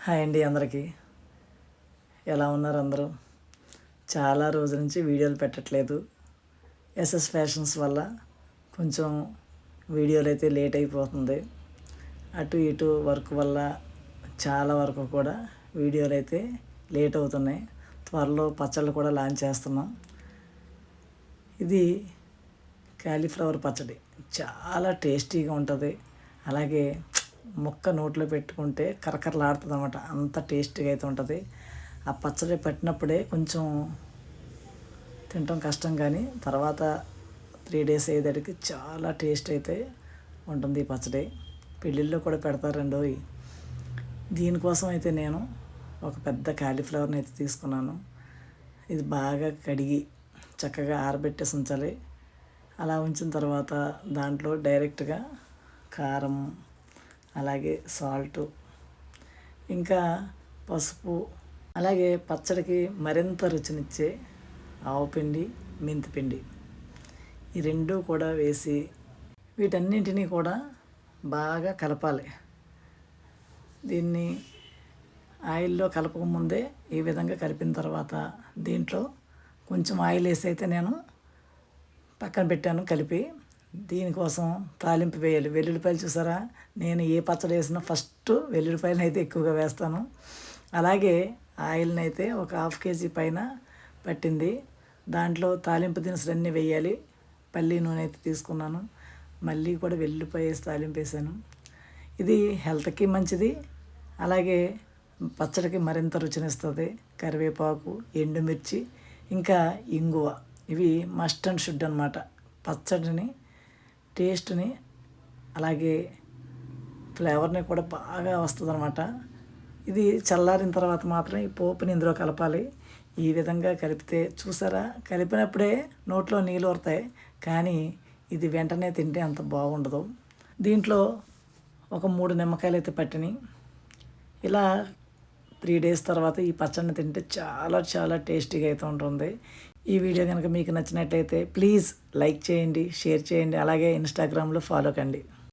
Hi అండి అందరికీ. ఎలా ఉన్నారు అందరూ? చాలా రోజుల నుంచి వీడియోలు పెట్టట్లేదు. ఎస్ఎస్ ఫ్యాషన్స్ వల్ల కొంచెం వీడియోలు అయితే లేట్ అయిపోతుంది. అటు ఇటు వర్క్ వల్ల చాలా వరకు కూడా వీడియోలు అయితే లేట్ అవుతున్నాయి. త్వరలో పచ్చళ్ళు కూడా లాంచ్ చేస్తున్నాం. ఇది కాలీఫ్లవర్ పచ్చడి చాలా టేస్టీగా ఉంటుంది. అలాగే ముక్క నోట్లో పెట్టుకుంటే కరకరలాడుతుంది అనమాట. అంత టేస్టీగా అయితే ఉంటుంది. ఆ పచ్చడి పెట్టినప్పుడే కొంచెం తినటం కష్టం, కానీ తర్వాత 3 days అయ్యేదానికి చాలా టేస్ట్ అయితే ఉంటుంది ఈ పచ్చడి. పెళ్ళిళ్ళలో కూడా పెడతారండి. దీనికోసం అయితే నేను ఒక పెద్ద కాలీఫ్లవర్ని అయితే తీసుకున్నాను. ఇది బాగా కడిగి చక్కగా ఆరబెట్టేసి ఉంచాలి. అలా ఉంచిన తర్వాత దాంట్లో డైరెక్ట్గా కారం, అలాగే సాల్టు, ఇంకా పసుపు, అలాగే పచ్చడికి మరింత రుచినిచ్చే ఆవుపిండి, మెంతిపిండి, ఈ రెండు కూడా వేసి వీటన్నింటినీ కూడా బాగా కలపాలి. దీన్ని ఆయిల్లో కలపకముందే ఈ విధంగా కలిపిన తర్వాత దీంట్లో కొంచెం ఆయిల్ వేసి అయితే నేను పక్కన పెట్టాను కలిపి. దీనికోసం తాలింపు వేయాలి. వెల్లుల్లిపాయలు చూసారా, నేను ఏ పచ్చడి వేసినా ఫస్ట్ వెల్లుల్లిపాయలను అయితే ఎక్కువగా వేస్తాను. అలాగే ఆయిల్ని అయితే ఒక 1/2 kg పైన పట్టింది. దాంట్లో తాలింపు దినుసులు అన్నీ వేయాలి. పల్లి నూనె అయితే తీసుకున్నాను. మళ్ళీ కూడా వెల్లుల్లిపాయ వేసి తాలింపు వేసాను. ఇది హెల్త్కి మంచిది, అలాగే పచ్చడికి మరింత రుచినిస్తుంది. కరివేపాకు, ఎండుమిర్చి, ఇంకా ఇంగువ, ఇవి మస్ట్ అండ్ షుడ్ అనమాట. పచ్చడిని టేస్ట్ని అలాగే ఫ్లేవర్ని కూడా బాగా వస్తుంది అనమాట. ఇది చల్లారిన తర్వాత మాత్రం ఈ పోపుని ఇందులో కలపాలి. ఈ విధంగా కలిపితే చూసారా, కలిపినప్పుడే నోట్లో నీళ్ళు ఊరుతాయి, కానీ ఇది వెంటనే తింటే అంత బాగుండదు. దీంట్లో ఒక 3 నిమ్మకాయలు అయితే పట్టినాయి. ఇలా 3 days తర్వాత ఈ పచ్చడిని తింటే చాలా చాలా టేస్టీగా అయితే ఉంటుంది. ఈ వీడియో కనుక మీకు నచ్చినట్లయితే ప్లీజ్ లైక్ చేయండి, షేర్ చేయండి, అలాగే ఇన్స్టాగ్రామ్లో ఫాలో కండి.